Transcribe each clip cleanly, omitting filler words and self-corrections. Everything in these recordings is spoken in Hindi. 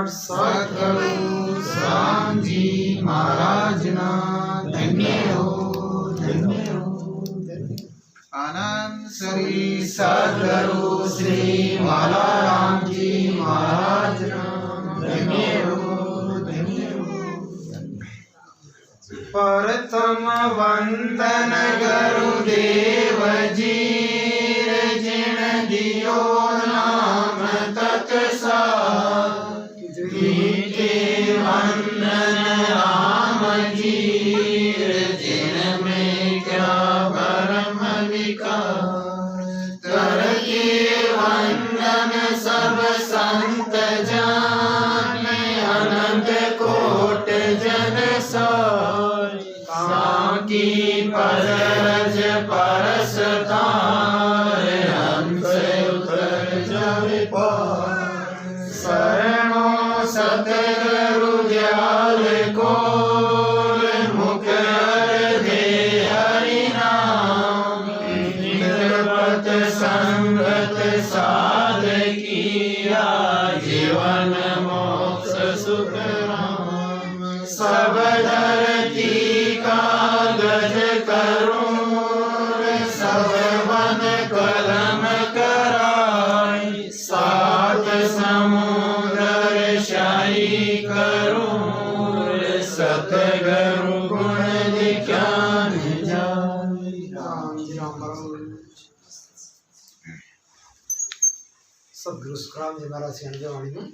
सद्गुरु राम जी महाराज ना धन्य हो आनंद श्री सद्गुरु श्री माला राम जी महाराज ना धन्य हो प्रथम वंदन गुरुदेव जी जिन दियो नाम तत्सा वंदन राम जी जिन में क्या भरम विकार करके वंदन सब संत जान अनंत कोट जन साकी परज परस तार हंस उतर जावे पार शरणो सतगुरु दयाल को मुख दे हरि नाम निरपत संगत साध किया जीवन मोक्ष सुख राम सब धरती कागज करूं सब वन कलम कराई सात समुद्र शाही करूं सतगुरु गुण दिख्यान जाय राम जी राम सद्गुरु सुखराम जी महाराज की अंजवाणी में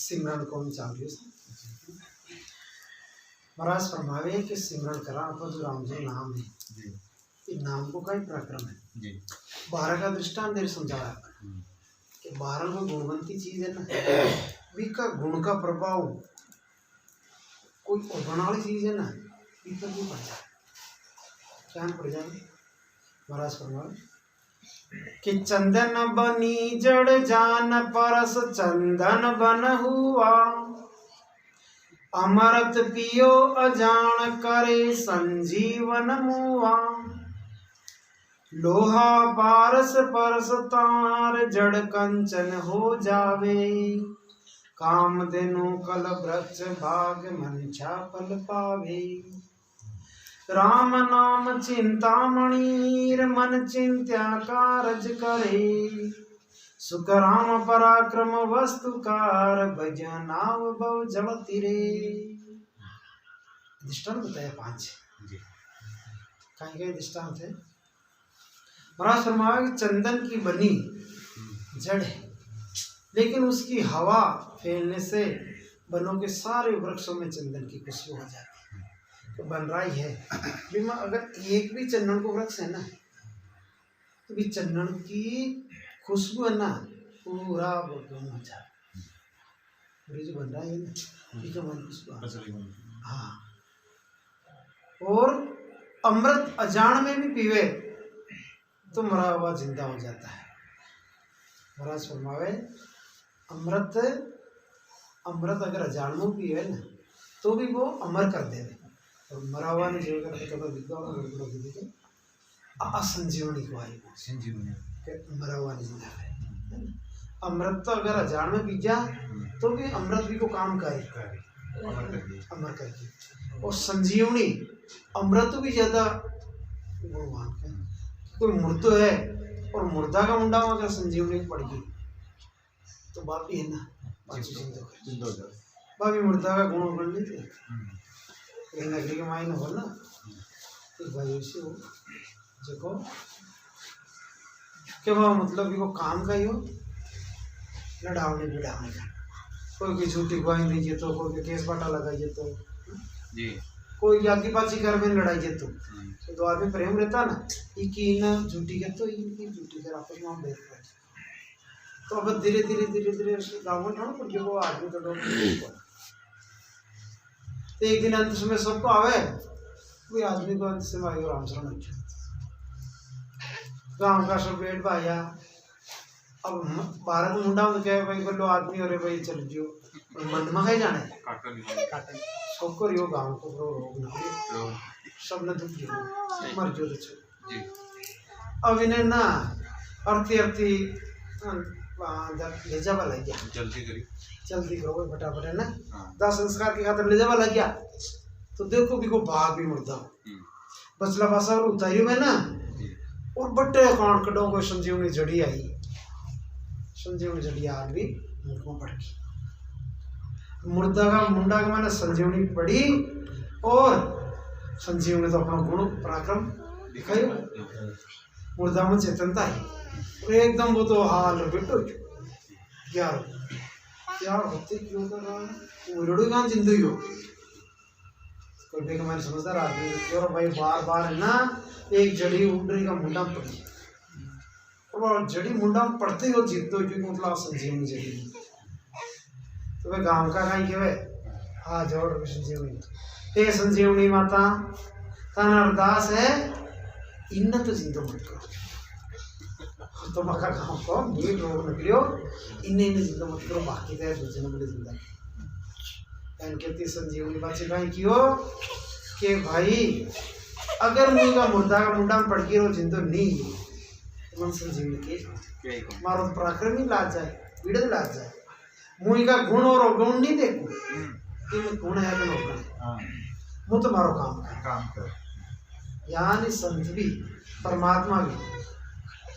सिमरन कौन चाहिए महाराज फरमावे कि सिमरन करा आपको जो राम जी नाम है इस नाम को कई प्रक्रम है 12 का दृष्टांत देर समझाया कि 12 को गुणवंती चीज है ना भी का गुण का प्रभाव कोई उगण वाली चीज है ना इतर भी पड़ जाए क्या पड़ जाए महाराज फरमावे कि चंदन बनी जड़ जान परस चंदन बन हुआ अमृत पियो अजान करे संजीवन मुआ लोहा पारस परस तार जड़ कंचन हो जावे काम देनो कल वृक्ष भाग मंचा फल पावे राम नाम चिंता मणिर मन चिंत्या कारज करे सुख राम पराक्रम वस्तुकार भजनाव भव जल तीरे दृष्टांत बताया 5 कहीं के दृष्टांत है महाराज फरमाया चंदन की बनी जड़ है लेकिन उसकी हवा फैलने से बनों के सारे वृक्षों में चंदन की खुशबू हो जाती है तो बन रहा ही है अगर एक भी चंदन को वृक्ष है ना तो भी चंदन की खुशबू है ना पूरा बन जाए जो बन रहा है ना खुशबू हाँ और अमृत अजान में भी पीवे तो मरा हुआ जिंदा हो जाता है महाराज फरमावे अमृत अमृत अगर अजान में पीवे ना तो भी वो अमर कर देवे और मरा हुआ ने जो कर असंजीवनी को आई संजीवनी मरा हुआ नहीं जिंदा है अमृत तो अगर अजान में पी जा तो भी अमृत भी को काम करे अमर करके और संजीवनी अमृत भी ज्यादा गुणवान है कोई मुर्दो है और मुर्दा का मुंडा अगर संजीवनी पड़ गई तो बाप भी है ना बाप मुर्दा का गुण बन लेते नगरी के मायने हो ना तो भाई उसे हो देखो कि वह मतलब कि वो काम का ही हो लड़ावने बिड़ावने का कोई की झूठी गवाही दीजिए तो कोई केस बाटा लगाइए तो जी कोई आगे पाची घर में लड़ाई तो आदमी प्रेम रहता ना कि न झूठी के तो इनकी झूठी कर आपस में बैठ रहे तो अब धीरे धीरे धीरे धीरे गाँव में पड़ गया वो आदमी तो लोग तो एक दिन अंत में सबको आवे कोई आदमी को अंत से आयो राम शरण गाँव का सब बैठ पाया अब 12 मुंडा तो क्या भाई बोलो आदमी अरे भाई चल जियो मन में है जाने काटन सबको रियो गाँव को रोग ना सब न दुख जियो मर जो तो अब इन्हें ना अर्थी अर्थी ले जावा लग गया, जल्दी करी। जल्दी करो भाई फटाफट, है ना। हाँ। दाह संस्कार की खातर ले जावा लग गया तो देखो भी को भाग भी मुर्दा बचला पासा और उतारियो में ना, और बट्टे कांड कड़ों को संजीवनी जड़ी आई, संजीवनी जड़ी आ भी मुंह में पड़ गई। मुर्दा का मुंडा का मैंने संजीवनी पड़ी और संजीवनी तो अपना गुण पराक्रम दिखाई, मुर्दा में चेतनता आई और एकदम वो तो हाल बेटो यार क्या होते क्यों कर रहा है वो लड़ू कहाँ जिंदगी हो कोई भी हमारे समझदार आदमी और भाई बार बार है ना एक जड़ी उड़ने का मुंडा पड़ी और जड़ी मुंडा पड़ते ही वो जीतो क्योंकि मतलब संजीवनी जड़ी तो वह गांव का कहीं के वे हाँ जोड़ संजीवनी हे संजीवनी माता तन अरदास है इन्ना तो जिंदो मत करो तो मका गाँव को नीट रोग निकलियो इन्हें इन्हें जिंदो मत करो बाकी तो दूसरे ने बड़ी जिंदा कहन कहती संजीवनी बाची कहीं कियो कि भाई अगर मुझे मुर्दा का मुंडा में पड़ के रो जिंदो नहीं मन संजीवनी के मारो पराक्रम ही लाज जाए पीड़ित लाज जाए मुझे का गुण और अवगुण नहीं देखो कि मैं गुण है कि अवगुण है मुझे तो मारो काम कर यानी संत भी परमात्मा भी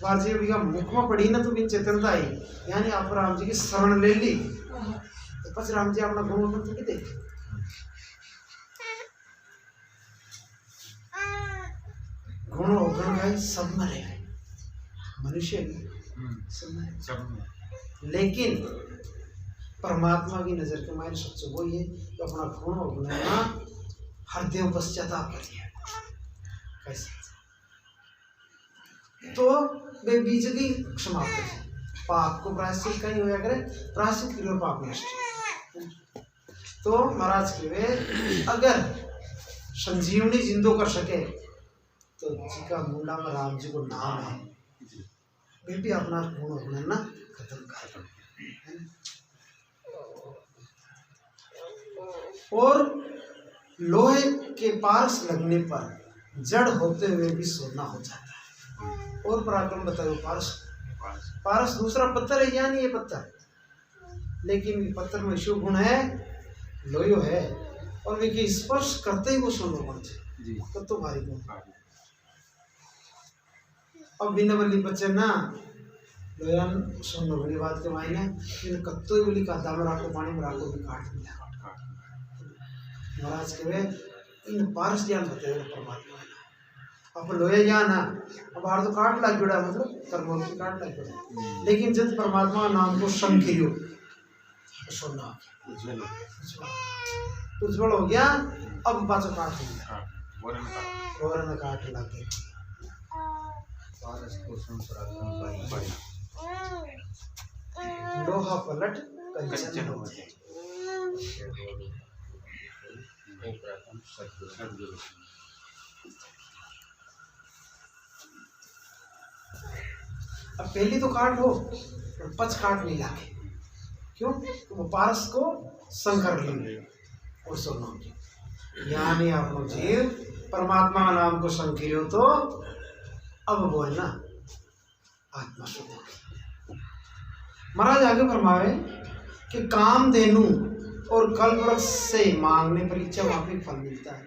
वार्जी का मुख में पड़ी ना तो भी चेतनता आई यानी आप राम जी की शरण ले ली तो बस राम जी अपना गुण तो भी देख गुण अवगुण भाई सब में रहे मनुष्य सब में, लेकिन परमात्मा की नजर के मायने सच्चा वो ये तो अपना गुण अवगुण ना हृदय पश्चाताप कर दिया कैसे तो वे बीज की समाप्त है पाप को प्रायश्चित कहीं होया करे प्रायश्चित करियो पाप नष्ट तो महाराज के वे अगर संजीवनी जिंदो कर सके तो जी का मुंडा में राम जी को नाम है वे भी अपना गुण अपना ना खत्म कर और लोहे के पारस लगने पर जड़ होते हुए भी सोना हो जाता है और पराक्रम बताओ पारस पारस दूसरा पत्थर है या नहीं ये पत्थर लेकिन पत्थर में शुभ गुण है लोयो है और वे स्पर्श करते ही वो सोना बन जाए तो भारी गुण अब बिना बल्ली बच्चे ना लोयान सोना बड़ी बात के मायने इन कत्तो बोली का दाम राखो पानी में राखो भी काट दिया महाराज के वे इन पारस ज्ञान बताए परमात्मा अब लोहे ज्ञान है अब बाहर तो काट लग जुड़ा मतलब कर्मों की काट लग जुड़ा लेकिन जब परमात्मा नाम को संग करियो तो सोना उज्जवल हो गया अब बाजू काट दिया और न काट लगे पारस को संपराक्रम पाई लोहा पलट कंचन हो जाए अब पहली तो काट हो और पच काट नहीं लागे क्यों तो वो पारस को संकर लेंगे और सोना यानी आप लोग जीव परमात्मा नाम को संकियो तो अब वो है ना आत्मा शुद्ध होगी महाराज आगे फरमावे कि कामधेनु और कल्पवृक्ष से मांगने पर इच्छा वहां पे फल मिलता है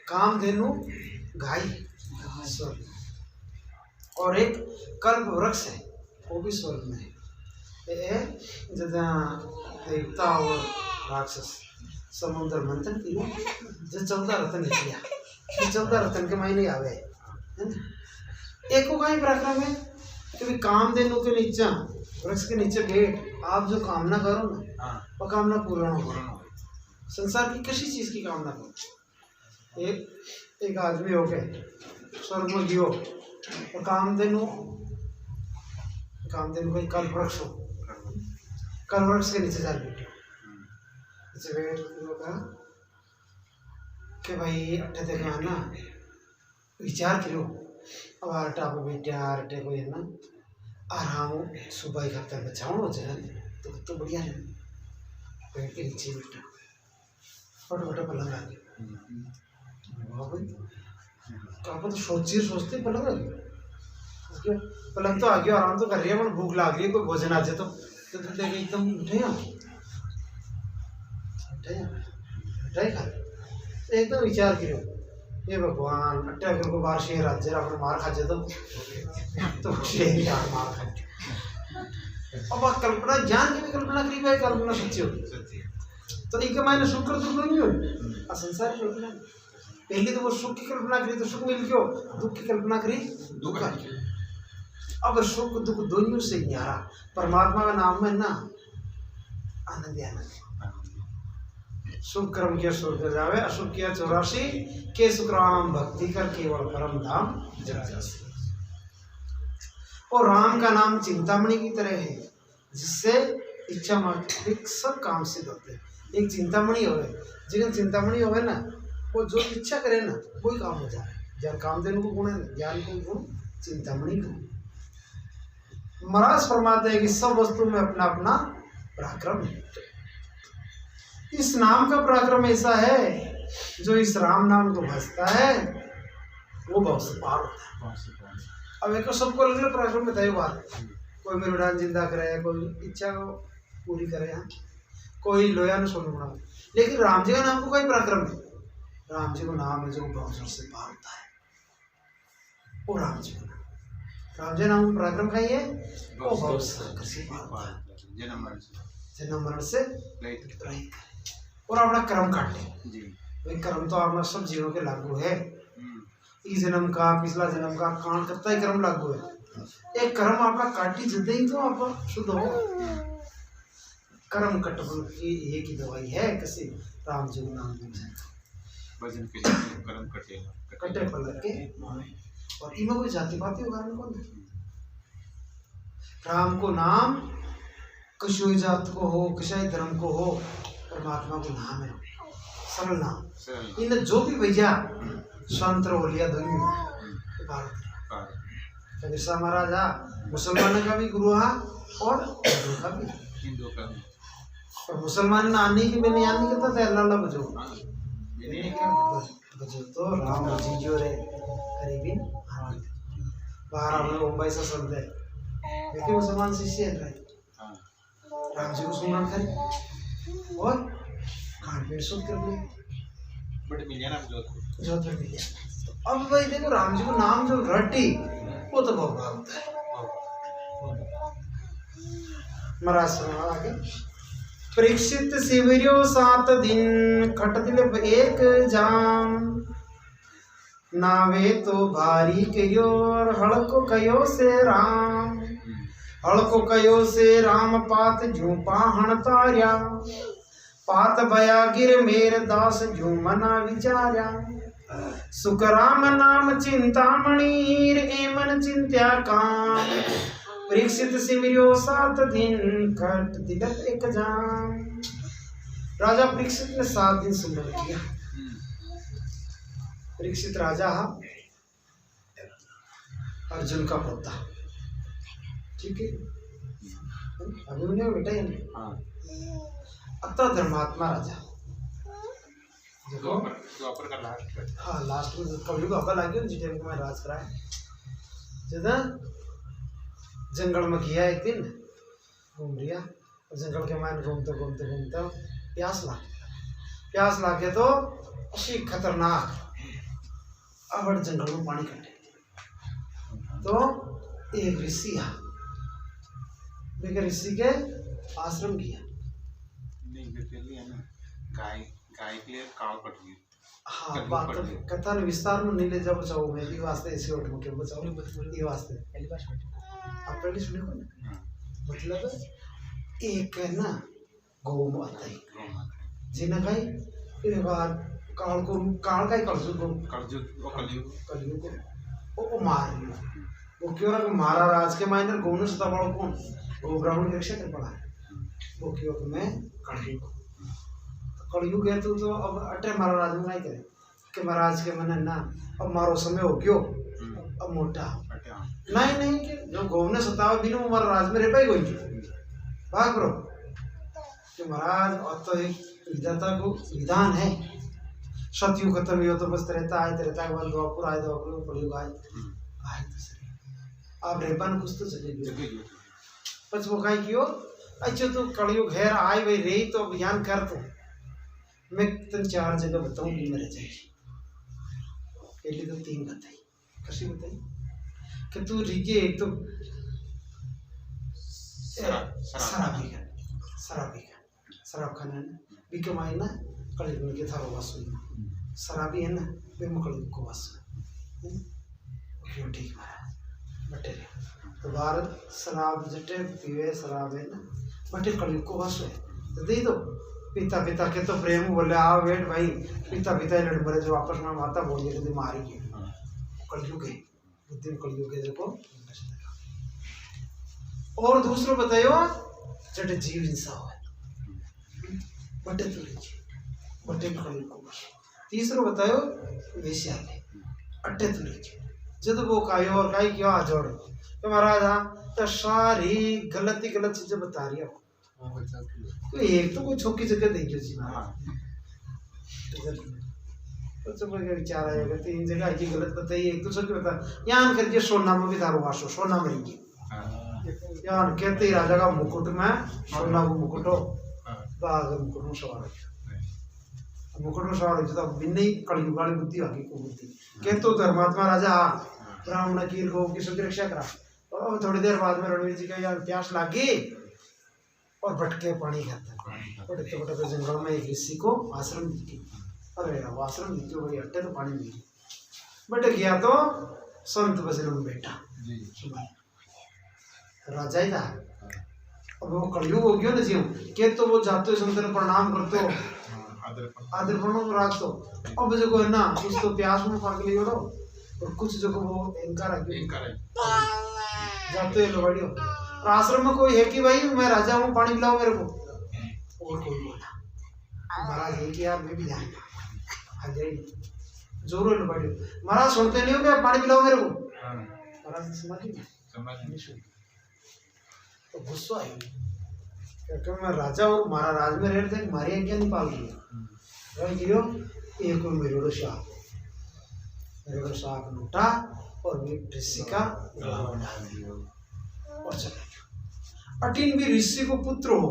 कामधेनु गाय स्वर्ग और एक कल्प वृक्ष है वो भी स्वर्ग में है जदा देवता और राक्षस समुद्र मंथन किया जो 14 रत्न निकलिया 14 रत्न के मायने आवे है ना एक को कहीं पराक्रम है कि कामधेनु के नीचे वृक्ष के नीचे बैठ आप जो कामना करो ना वो कामना पूर्ण हो संसार की किसी चीज की कामना करो एक आदमी हो गए स्वर्ग में गियो तो कामधेनु कोई कल वृक्ष हो कल वृक्ष के नीचे जा बैठे नीचे बैठ कहा कि भाई अट्ठे तक ना विचार करो अब आरटा को बैठे आरटे को है ना आराम सुबह खातर बचाओ हो जाए तो बढ़िया है बैठ के नीचे बैठा फटोफट पलंग आ गया भाई तो आप तो सोचते पलंग आ गया क्यों पलंग तो आ गया, आराम तो कर रही है, पर भूख लग रही है, कोई भोजन आ जाए तो देखे एकदम उठे हैं खा एकदम विचार करो, ये भगवान अट्टा अगर को बार शेर राज्य अपने मार खा जाए तो शेर यार मार खा। अब आप कल्पना ज्ञान की भी कल्पना करी भाई, कल्पना सच्ची होगी तो एक मायने सुख कर दुख नहीं हो संसार कल्पना। पहले तो वो सुख की कल्पना करी तो सुख मिल गयो, दुख की कल्पना करी दुख आ गया। अब सुख दुख दोनों से न्यारा परमात्मा का नाम है ना, आनंद आनंद। शुभ कर्म किया स्वर्ग जावे, अशुभ किया 84 के सुखराम भक्ति कर केवल परम धाम जग जासे। और राम का नाम चिंतामणि की तरह है, जिससे इच्छा मात्र सब काम सिद्ध होते हैं। एक चिंतामणि होवे, जिन चिंतामणि होवे ना, वो जो इच्छा करे ना वही काम हो जाए। ज्ञान कामधेनु को गुण है, ज्ञान को गुण चिंतामणि को। महाराज फरमाते हैं कि सब वस्तु में अपना अपना पराक्रम है। इस नाम का पराक्रम ऐसा है, जो इस राम नाम को भजता है वो बहुत से पार होता है। अब एक सबको अलग अलग पराक्रम बताइए बात, कोई मेरुडान जिंदा करे, कोई इच्छा को पूरी करे, कोई लोया न सोने बना, लेकिन राम जी का नाम को कोई पराक्रम नहीं। राम जी को नाम है जो बहुत से पार होता है, वो राम जी का नाम। राम जी नाम पराक्रम का ही है, वो बहुत से पार होता है, जन्म मरण से रहित करे और अपना कर्म काटे जी। भाई कर्म तो अपना सब जीवों के लागू है, इस जन्म का पिछला जन्म का कांड करता ही कर्म लागू है। एक कर्म आपका काटी जदे ही तो आप शुद्ध हो। कर्म कटबल की एक ही दवाई है, कैसे राम जी नाम भजन के लिए कर्म कटे फल के, और इनमें कोई जाति पाति होगा कौन। राम को नाम किसी जात को हो, किसी धर्म को हो, परमात्मा को नाम है सरल नाम। इन जो भी भैया संत हो लिया धनी बिरसा महाराज मुसलमानों का भी गुरु है और हिंदू का भी। और मुसलमान ने आने की मैंने याद नहीं करता था, अल्लाह बजो बजो तो राम जी जो रे करीबी बाहर हमने मुंबई से संत है, लेकिन मुसलमान शिष्य है राम जी को सुमरण करे और खान पेट शुद्ध कर ले, बट मिल ना जोधपुर मिल गया। अब भाई देखो राम जी को नाम जो रटी वो तो भगवान होता है। महाराज सुना आगे, परीक्षित शिविरो 7 दिन खट दिल एक जाम, नावे तो भारी कयो हड़को कयो से राम, हड़को कयो से राम पात झूपा हण तार्या, पात भया गिर मेर दास झूमना विचार्या, सुख राम नाम चिंतामणि एमन चिंत्या काम, परीक्षित शिविरो 7 दिन खट दिलक एक जाम। राजा परीक्षित ने 7 दिन सुमरण किया। परीक्षित राजा अर्जुन का पोता, ठीक है, अभिमन्यु बेटा ही नहीं, अतः धर्मात्मा राजा। द्वापर का लास्ट, हाँ लास्ट में कलयुग हवा लगी उन जिटे को मैं राज कराया। जदा जंगल में गया एक दिन घूम रिया, जंगल के मायने घूमते घूमते घूमते प्यास लागे तो अशी खतरनाक अब जंगल में पानी कटे तो एक ऋषि आ, ऋषि के आश्रम किया। गाय के लिए काल पट गई। हाँ बात तो कथा विस्तार में नहीं ले जाओ, बचाओ मैं भी वास्ते ऐसे उठ के बचाओ ये वास्ते पहली बार आप पहले सुने को ना, मतलब एक है ना गौ माता है जिन्हें भाई फिर बार काल को काल का ही कलयुग को वो मार लिया। वो क्यों ना मारा राज के मायने गौ ने सता बड़ो कौन, वो ब्राह्मण की रक्षा कर पड़ा है, वो क्यों मैं कलयुग कलयुग है तो अब अटे महाराज में नहीं करे कि महाराज के मन ना अब मारो समय हो गयो अब मोटा नहीं नहीं कि जो गौ ने सतावा बिना वो महाराज में रह पाई कोई भाग करो कि महाराज और तो एक विधाता को विधान है, सतयुग खत्म हो तो बस रहता है के बाद द्वापर आए द्वापर कलयुग आए तो सही। आप रेपन कुछ तो चले पच वो कहीं क्यों अच्छा तो कड़ियों घेर आए भाई रे तो अभियान कर तो मैं तन 4 जगह बताऊंगी मेरे चाहिए पहले तो 3 बताई कैसी बताई कि तू रिके एक तो शराब खाना भी कमाई ना कड़ी में के थारो वासु शराबी है ना वे मुकड़ी को वासु क्यों ठीक मारा बटे तो बार शराब जटे पीवे शराब है ना बटे कड़ी को वासु है तो दे दो पिता पिता के तो प्रेम बोले आओ वेट भाई पिता पिता लड़ मरे जो वापस में माता बोल दिए मारी के कड़ियों के बुद्धि कड़ियों के देखो और दूसरो बतायो जटे जीव हिंसा हो बटे तो बटे को तीसरो बतायो वेश्यालय अट्टे तो जब वो कायो और काई क्यों आ जोड़ तो महाराज हाँ तो सारी गलत चीजें बता रही है तो एक तो कोई छोकी जगह देखियो जी तो सब विचार आएगा 3 जगह की गलत बताइए एक तो छोकी बता यहाँ करके सोना में भी थारो वासो सोना में रहेंगे यार कहते राजा का मुकुट में सोना को मुकुट हो बाग मुकुट में सवार हो मुकुट में सवार हो तो बिन्ने कलयुग वाली बुद्धि आगे को बुद्धि कहते तो धर्मात्मा राजा ब्राह्मण की गौ की सुरक्षा करा और थोड़ी देर बाद में रणवीर जी का यार प्यास लागी और भटके पानी खाता बटते बटते जंगल में एक ऋषि को आश्रम दिखी अरे वो आश्रम दिखी भाई अट्टे तो पानी मिली बट गया तो संत बजन में बैठा राजा ही था अब वो कलयुग हो गया ना जीव के तो वो जाते हो संत ने प्रणाम करते हो आदर प्रणाम राज तो अब जो है ना कुछ तो प्यास में पाक लियो और कुछ जो वो इनकार जाते हो लोबाड़ियो और आश्रम में कोई है कि भाई मैं राजा हूँ पानी पिलाओ मेरे को और कोई बोला महाराज है कि यार मैं भी जाऊंगा आ जाइए जोर लोबाड़ियो महाराज सुनते नहीं हो क्या पानी पिलाओ मेरे को महाराज समझ तो गुस्सा आई क्योंकि मैं राजा हूँ मारा राज में रह थे मारी आज्ञा नहीं पाल रही गिरो एक मेरे शाप लूटा और ऋषि का डाल दिया और चले गया अटिन भी ऋषि को पुत्र हो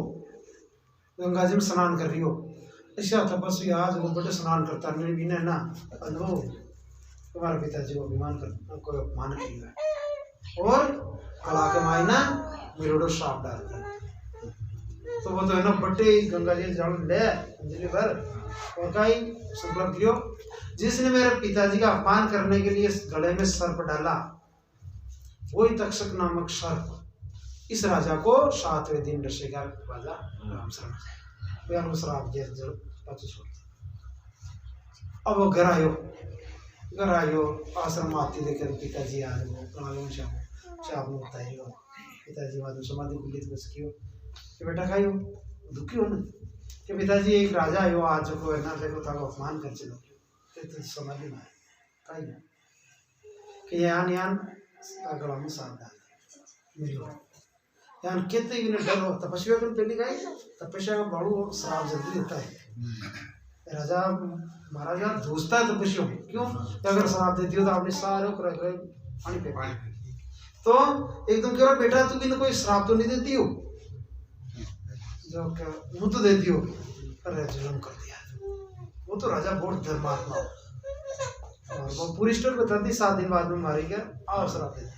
गंगा जी में स्नान कर रही हो ऐसा तपस्वी आज वो बड़े स्नान करता नहीं भी ना अनुभव तुम्हारे पिताजी को अभिमान कर कोई अपमान किया और कला के मायना मेरोडो श्राप डाल दिया तो वो तो है ना बट्टे गंगा जी जाओ ले अंजलि भर और कहीं संकल्प लियो जिसने मेरे पिताजी का अपमान करने के लिए गले में सर्प डाला वही तक्षक नामक सर्प इस राजा को 7वें दिन डसेगा राजा राम शरण उस श्राप छोड़ अब वो घर आयो आश्रम आती देखे पिताजी आ रहे शाम में बताइए पिताजी बाद में समाधि कुलित बस कियो कि बेटा खाइयो दुखी हो ना कि पिताजी एक राजा आयो आज को है ना देखो था अपमान कर चलो तो समाधि में खाइयो कि यान गला में सांप डाल मेरी यान कहते ही डर हो तपस्या कर पहले गए तपस्या का बड़ू श्राप जल्दी देता है राजा महाराजा दोस्ता है तपस्या क्यों अगर श्राप देती हो तो आपने सारे पानी पे तो एकदम कह रहा बेटा तू भी कोई श्राप तो नहीं देती हो जो मुँह तो देती हो अरे जुल्म कर दिया वो तो राजा बहुत धर्मात्मा और वो पूरी स्टोरी बताती 7 दिन बाद में मारी गया आओ श्राप देती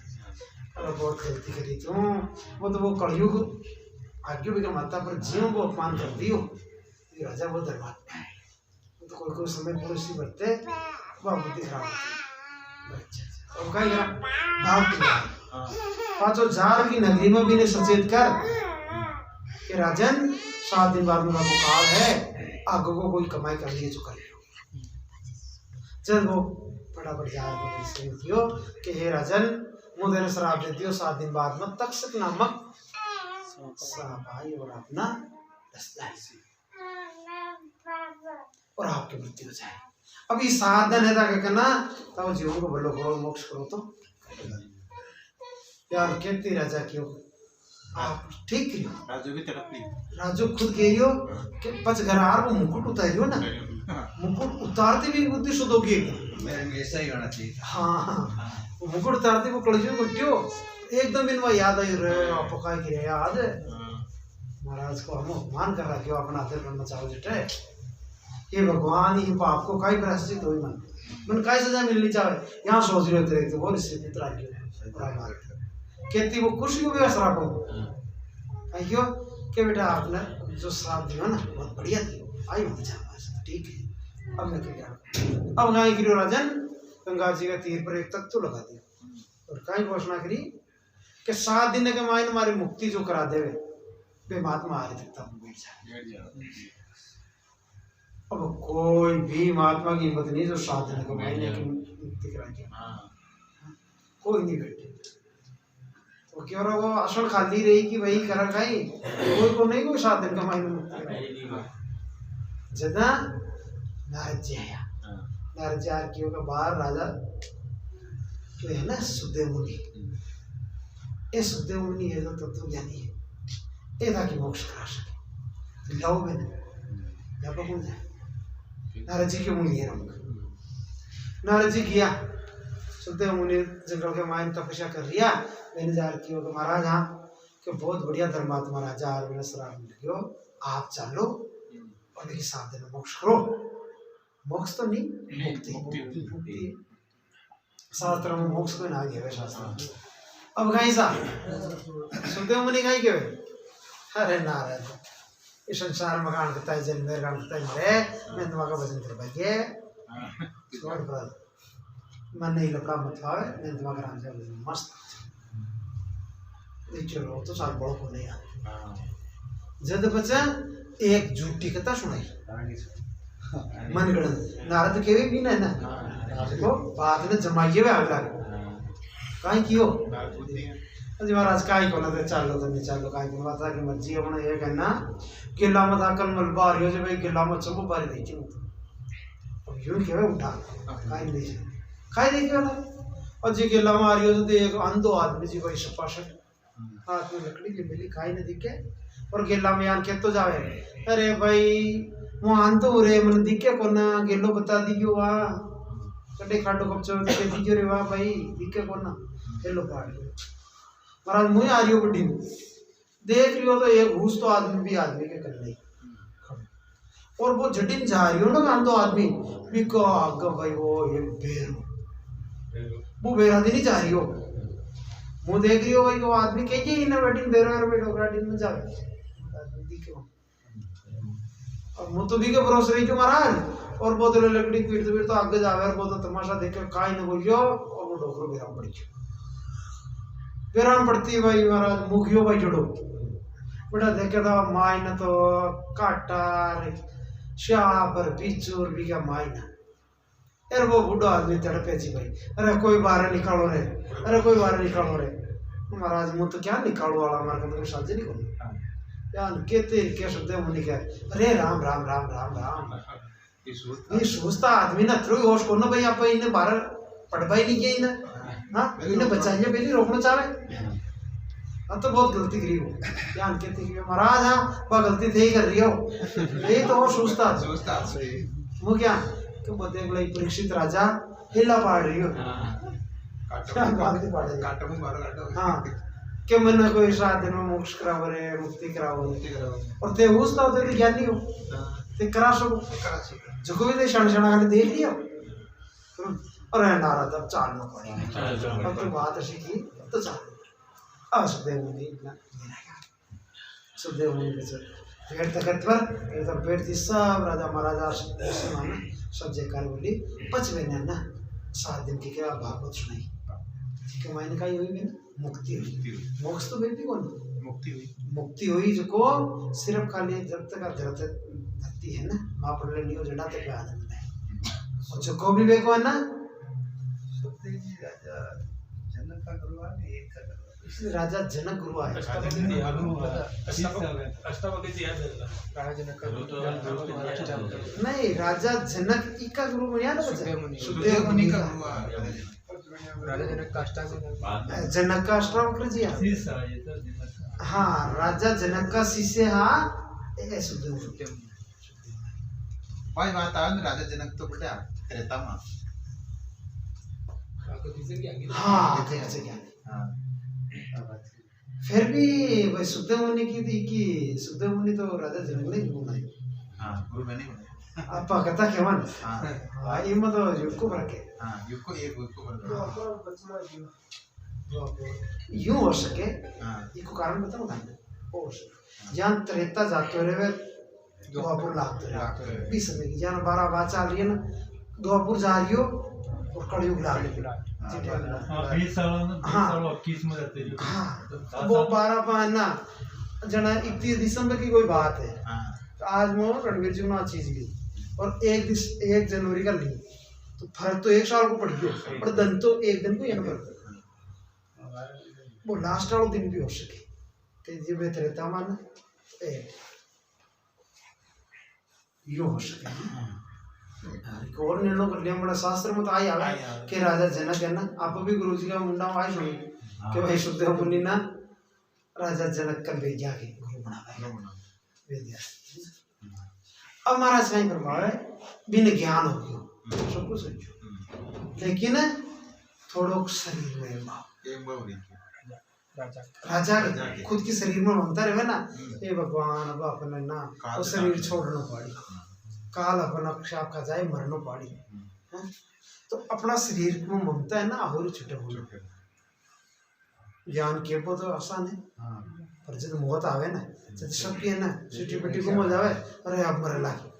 अरे बहुत गलती करी क्यों वो तो वो कलयुग आज्ञा भी का माता पर जीवों को अपमान करती हो ये राजा बहुत धर्मात्मा है तो कोई समय पुरुष ही बढ़ते वह बुद्धि खराब होती है और कहीं भाग पांचों जार की नगरी में भी ने सचेत कर कि राजन 7 दिन बाद मेरा काल है आगे को कोई कमाई कर लिए जो कर लो जब वो फटाफट जार को कि हे राजन मुझे श्राप देती हो 7 दिन बाद में तक्षक नामक श्राप आई और अपना और आपकी मृत्यु हो जाए अब ये साधन है ताकि करना तब जीवन को बलो करो मोक्ष करो तो यार कहते राजा क्यों आप ठीक करियो राजू भी तड़पी राजू खुद कह रही हो कि पच घरार वो मुकुट उतारियो ना मुकुट उतारते भी बुद्धि शुद्ध होगी मेरे में ऐसा ही होना चाहिए हाँ वो मुकुट उतारते वो कलजुग उठ्यो एकदम इनवा याद आई रहे पका की याद महाराज को हम अपमान कर रहा क्यों अपना आदर करना चाहो जटे ये भगवान ही पाप को काई प्रायश्चित हुई मन काई सजा मिलनी चाहे यहाँ सोच रहे थे तो वो इससे पितरा क्यों कहती वो खुशी को भी असरा को क्यों कि बेटा आपने जो श्राप दिया ना बहुत बढ़िया दिया आई मत जा ठीक है अब मैं क्या अब गाय गिरो राजन गंगा जी का तीर पर एक तख्तो लगा दिया और काई घोषणा करी कि 7 दिन के मायने हमारी मुक्ति जो करा देवे वे महात्मा आ रहे तब बैठ जाए अब कोई भी महात्मा की हिम्मत नहीं जो 7 दिन के मायने की मुक्ति करा के कोई नहीं बैठे तो क्यों रहा वो आसन खाली रही कि वही करा खाई कोई को नहीं कोई 7 दिन का मायने मुक्ति जदा नारद जी आया नारद जी आके का बाहर राजा जो है ना सुदेव मुनि ये सुदेव मुनि है जो तत्व ज्ञानी है ये ताकि मोक्ष करा सके लाओ मैंने यहाँ पर कौन है नारद जी क्यों मुनि है नारद जी किया सुदेव मुनि जंगल के मायन तपस्या कर रिया मैंने जा रखी हो महाराज हाँ कि बहुत बढ़िया धर्मात्मा राजा और मैंने श्राप मिल गयो आप चलो और देखिए 7 दिन मोक्ष करो मोक्ष तो नहीं मुक्ति शास्त्र में मोक्ष को ना गया शास्त्र अब कहीं सा सुनते मुनि कहीं के अरे नारायण इस संसार में कान करता है जन्म में कान करता है मरे मैं तुम्हारा भजन कर पाएंगे छोड़ पर मन नहीं लपड़ा मतलब मैं तुम्हारा राम से मस्त चलो तो साल बड़ों को नहीं आते जब बच्चा एक झूठी कथा सुनाई मन गणन नारद के भी ना है ना देखो बात ने जमाइए वे आग लगे काई कियो अजी महाराज काई को ना तो चलो तो नहीं चलो काई को बात की मर्जी अपना ये कहना किला मत आकल मल बार हो जे भाई किला मत सब बार देखी अब यूं के उठा काई नहीं काई देखियो ना और जी किला मारियो तो एक अंधो आदमी जी कोई सपाशट हाथ में लकड़ी की मिली काई ने दिखे और गिल्ला में यान के तो जावे अरे भाई वहां तो रे मन दिखे को ना गिल्लो बता दियो वा कटे खाटो कपचो के दियो रे वा भाई दिखे को ना गिल्लो काट महाराज मुझे आ रियो बड़ी देख लियो तो एक घूस तो आदमी भी आदमी के कर नहीं और वो जटिन जा रही हो ना कान तो आदमी बिको आगे भाई वो ये बेरो वो बेरादी नहीं जा रही हो मुँह देख रही हो भाई वो आदमी कह इन्हें बैठी बेरो यार बैठो ग्राडीन में जावे अब मुँह तो भी के भरोसे रही क्यों महाराज और वो तो लकड़ी पीट तो आगे जावे और वो तो तमाशा देख के काई न बोलियो और वो डोकरो बेराम पड़ी बेराम पड़ती भाई महाराज मुखियो भाई जोड़ो बेटा देखे तो माई न तो काटा शापर पिचूर भी क्या माई ना यार वो बूढ़ा आदमी तड़पे जी भाई अरे कोई बाहर निकालो रे अरे कोई बाहर निकालो रे महाराज मुँह तो क्या निकालो वाला हमारे को तो साझे नहीं करो यार कहते क्या शब्द है मुनि क्या अरे राम राम राम राम राम ये सोचता आदमी ना थ्रू होश को ना भाई आप इन्हें बाहर पढ़ पाई नहीं किया इन्हें हाँ इन्हें बचाइए पहले रोकना चाहे अब तो बहुत गलती करी हो यार कहते कि महाराज हाँ वह गलती थे ही कर रही हो यही तो वो सोचता वो क्या तो बोलते हैं परीक्षित राजा हिला पाड़ रही हो हाँ कि मन कोई 7 दिन में मोक्ष कराव रे मुक्ति कराव और ते उसता होते तो ज्ञानी हो ते करा सको जो कोई ते क्षण क्षण खाली देख लिया अरे नारद अब चालना पड़ेगा अब तो बात ऐसी की तो चाल सुदेव मुनि सुदेव मुनि के पेड़ तकत पर एक तो पेड़ थी सब राजा महाराजा सब जयकार बोली 5 महीने ना 7 दिन की क्या भागवत सुनाई ठीक है मायने का ही हुई मैंने मुक्ति हुई मोक्ष तो बेटी कौन मुक्ति हुई जो को सिर्फ खाली जब तक धरती है ना माँ पढ़ लियो जड़ा तक आनंद है और जो को भी बेको है ना राजा जनक गुरु आए नहीं राजा जनक का गुरु बनिया ना सुदेव मुनि का राजा जनक का अष्टावक्र जी हाँ राजा जनक का शिष्य हाँ सुदेव भाई माता राजा जनक तो बड़ा रहता माँ हाँ कैसे क्या फिर भी भाई शुद्ध मुनि की थी कि शुद्ध मुनि तो राजा जनक ने गुरु बनाई। हाँ गुरु बने आप कथा केवन हाँ हाँ ये मत युग को बरके हाँ युग को एक युग को यूं हो सके हाँ इसको कारण बताऊं ना हो सके जान त्रेता जाते रहे द्वापुर लागते रहे इस समय की जान 12 बात चल रही है ना द्वापुर जा रही हो और कलयुग लाग रही है 20 सालों में 20 हाँ। सालों 21 में रहते हैं हाँ वो 12 पान ना जना 31 दिसंबर की कोई बात है हाँ तो आज वो रणवीर जी ने चीज ली और 1 जनवरी का ली तो फर्क तो 1 साल को पड़ गया पर दिन तो 1 दिन को यहाँ फर्क वो लास्ट वाला दिन भी हो सके तो ये बेहतर रहता मान यो हो सके एक और निर्णय कर लिया बड़ा शास्त्र में तो आई आवे कि राजा जनक है ना आप भी गुरु जी का मुंडा आई सुनी कि भाई शुद्ध मुनि ना राजा जनक कर ले जाके गुरु बना वेद अब महाराज का ही प्रभाव है बिन ज्ञान हो गयो सब कुछ समझो लेकिन थोड़ो शरीर में भाव एक बार बोली राजा खुद की शरीर में ममता रहे ना ये भगवान अब अपने ना वो शरीर छोड़ना पड़ी काल अपना क्षाप का जाए मरना पड़ी तो अपना शरीर में ममता है ना और छुटे होना ज्ञान के वो तो आसान है पर जब मौत आवे ना जब सबकी है ना सिटी पिटी को मर जावे अरे आप मरे लागे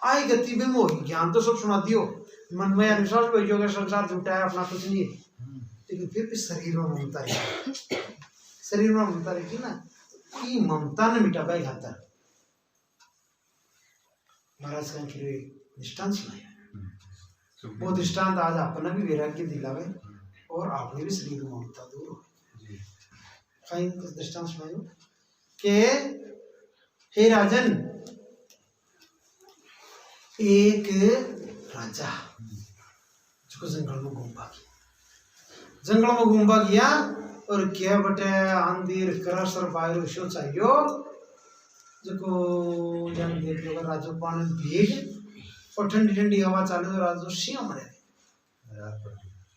आई गति में मोह ज्ञान तो सब सुना दियो मन में अनुसार भेजो के संसार झूठा है अपना कुछ नहीं है लेकिन फिर भी शरीर में ममता है शरीर में ममता रहेगी ना ये ममता ने मिटा पाए खाता महाराज का के दृष्टांत सुनाया वो दृष्टांत आज अपना भी वैराग्य दिलावे और आपने भी शरीर में ममता दूर हो कहीं दृष्टांत सुनायो के हे राजन एक राजा जो जंगल में घूमबा गया और क्या बटे आंधीर करसर बायरो शो चाहिए जो जान देख लो राजो पानी भीग और ठंडी ठंडी हवा चालू तो राजो सिंह मरे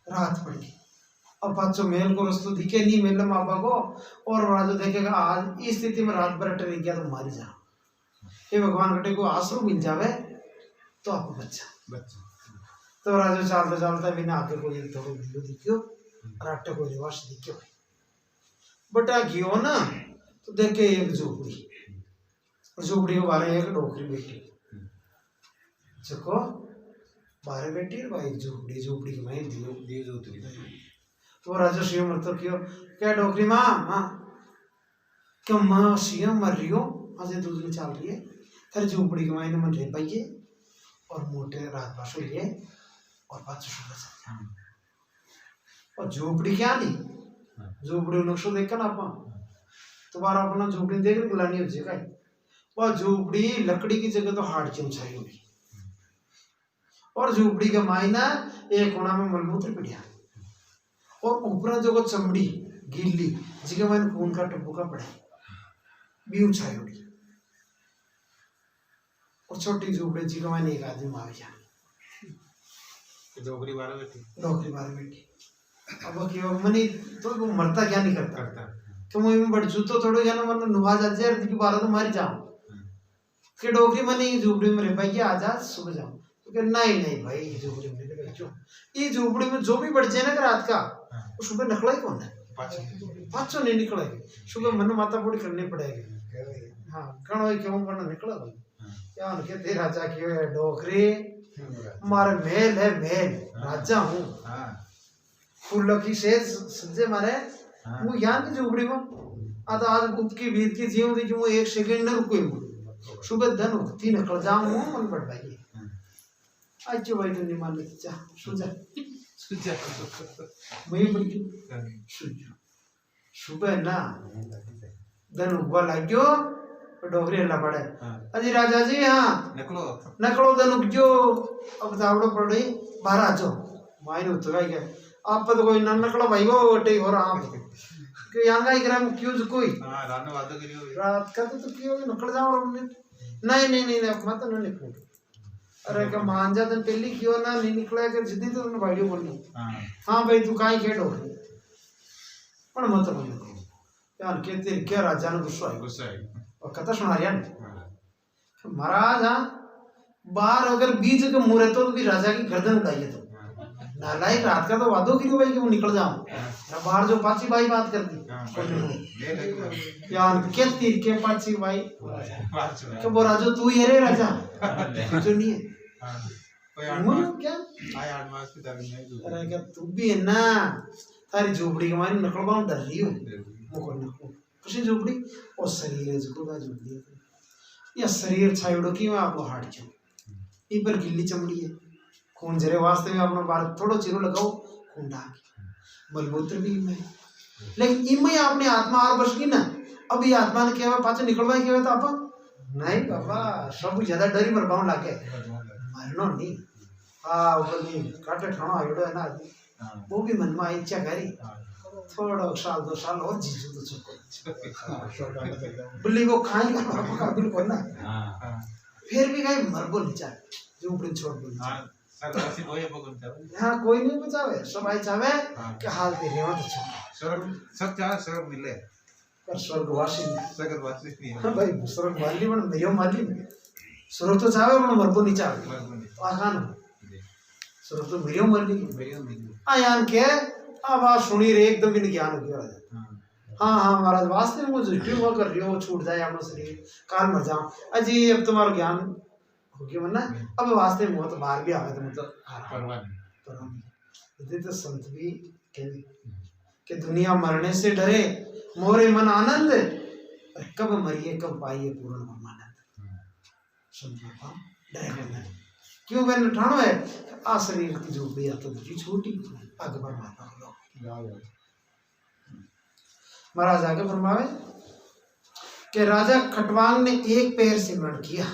रात पड़ गई अब पाचो मेल को रस्तो दिखे नहीं मेल मापा को और राजो देखेगा आज इस स्थिति में रात भर टरी गया तो मारी जा ये भगवान कटे को आसरू मिल जावे तो आपको बच्चा तो राजो चलता चलता बिना आगे को एक थोड़ा वीडियो दिखियो राटे को रिवाज दिखियो बटा गियो ना तो देखे एक झोपड़ी झोपड़ी के बारे एक डोकरी बैठी चको बारे बैठी है भाई झोपड़ी के मैं दियो झोपड़ी तो राजा सिंह मतलब क्यों क्या डोकरी माँ क्यों माँ सिंह मर रही हो आज दूध में चल रही है फिर झोपड़ी के मायने मन रह पाइए और मोटे रात पास हुई और बात सुबह और झोपड़ी क्या नहीं झोपड़ी नक्शो देख कर आप तुम्हारा अपना झोपड़ी देख कर गुलानी हो जाएगा वह झोपड़ी लकड़ी की जगह तो हार्ड की ऊंचाई होगी और झोपड़ी का मायना एक कोना में मलमूत्र पिटिया और ऊपर जो चमड़ी गिल्ली जिसके मायने खून का टपका पड़े भी ऊंचाई होगी और छोटी झोपड़ी जिसके मायने एक आदमी मार जाए डोकरी बारह बेटी अब क्यों मनी तो वो मरता क्या नहीं करता तो मुझे में बड़ जूतो थोड़ो जाना मन नुहा जा जाए दिखी बारह तो मारी जाऊं कि डोकरी मनी झोपड़ी में रह पाइए आज सुबह जाऊं तो क्या नहीं भाई झोपड़ी में नहीं बैठो ये झोपड़ी में जो भी बढ़ जाए ना रात का वो सुबह निकला ही कौन है पाँचों नहीं निकला सुबह मन माता पूरी करनी पड़ेगी हाँ कण क्यों करना निकला क्या उनके तेरे राजा क्यों है डोकरी मारे मेल है मेल राजा हूँ फूलों की सेज सज्जे मारे वो यहाँ की झोपड़ी में आज उतकी बीत की जीव दी वो 1 सेकंड न रुको सुबह धन उठती निकल जाऊँ मन बढ़ पाइए आज जो भाई तो नहीं मान लेती जा सुझा वही बड़ी सुझा सुबह ना धन उगवा लाग्यो डोगरी हल्ला पड़े अजी राजा जी हाँ नकलो धन उगजो अब दावड़ो पड़ रही बाहर आ जाओ मायने उतरा क्या आप तो कोई ना नकलो भाई वो टे हो रहा आप कि यहाँ का इकराम क्यों कोई रात का तो क्यों निकल जाओ नहीं अब मत ना निकलो अरे क्या मान जा पहली क्यों ना नहीं निकला कि जिद्दी तो भाई बोलनी हाँ भाई तू कहीं खेड़ हो पण मत बंद करो यार कहते क्या राजा ने गुस्सा आया गुस्सा है और कथा सुना रहा है हाँ, महाराज हाँ बाहर अगर बीच के मुंह रहते तो भी राजा की गर्दन उड़ाइए तो नालायक रात का तो वादो की भाई कि वो निकल जाऊं बाहर जो पाची भाई बात कर दी हाँ, ले ले यार के तीर के पाची भाई बात सुना तो वो राजो तू ही है रे राजा जो नहीं है हाँ, कोई मुझे क्या आए 8 मास की दारू नहीं दूध अरे क्या तू भी है ना तारी झोपड़ी के मारे निकल पाऊं डर रही हो मुको नको कशी झोपड़ी और शरीर है जिसको का झोपड़ी है या शरीर छाइड़ो की मैं आपको हाड़ छू ई पर गिल्ली चमड़ी है खून जरे वास्ते में अपना बार थोड़ो चिरो लगाओ खून डाल मलमूत्र भी में लेकिन इनमें आपने आत्मा आर बस की ना अब ये आत्मा ने क्या पाछे निकलवाई क्या तो आप नहीं बाबा सब ज्यादा डरी मर पाऊं लागे मरनो नहीं हाँ ऊपर नहीं काटे ठाणो आयोडो है ना हाँ, वो भी मन में आई इच्छा करी हाँ, थोड़ा साल 2 साल और जीजू तो चुको हाँ, बिल्ली को खाएगा बाबा का बिल्कुल ना हाँ, फिर भी कहीं मर बोल नहीं चाहे जो ऊपर छोड़ बोल हाँ, सरवासी कोई बगन कर यहाँ कोई नहीं बचावे सब आई चाहे हाँ। कि हाल तेरे मत छोड़ स्वर्ग सब चाह स्वर्ग मिले पर स्वर्गवासी नहीं स्वर्गवासी नहीं है हाँ भाई स्वर्ग वाली बन मेरे माली स्वर्ग तो चाहे बन मर बोल नहीं चाहे स्वर्ग में तो आसान स्वर्ग तो मेरे माली मेरी उम्मीद आयान के अब आ सुनी रे एकदम इन ज्ञान हो गया राजा हाँ, हाँ हाँ महाराज वास्तव में वो झूठी हुआ कर रही हो वो छूट जाए अपना शरीर काल मर जाओ अजी अब तुम्हारा ज्ञान हो गया वरना अब वास्तव में वो तो बाहर भी आ गए तो मतलब परवाह नहीं पर तो संत भी कहे कि दुनिया मरने से डरे मोरे मन आनंद और कब मरिए कब पाइए पूर्ण ब्रह्मानंद संत बाबा डरे बंदा क्यों मैंने ठाणो है आ शरीर की झोपड़ी या तो दूसरी छोटी आगे परमात्मा को लो महाराज आगे फरमावे कि राजा खटवांग ने एक पैर से मरण किया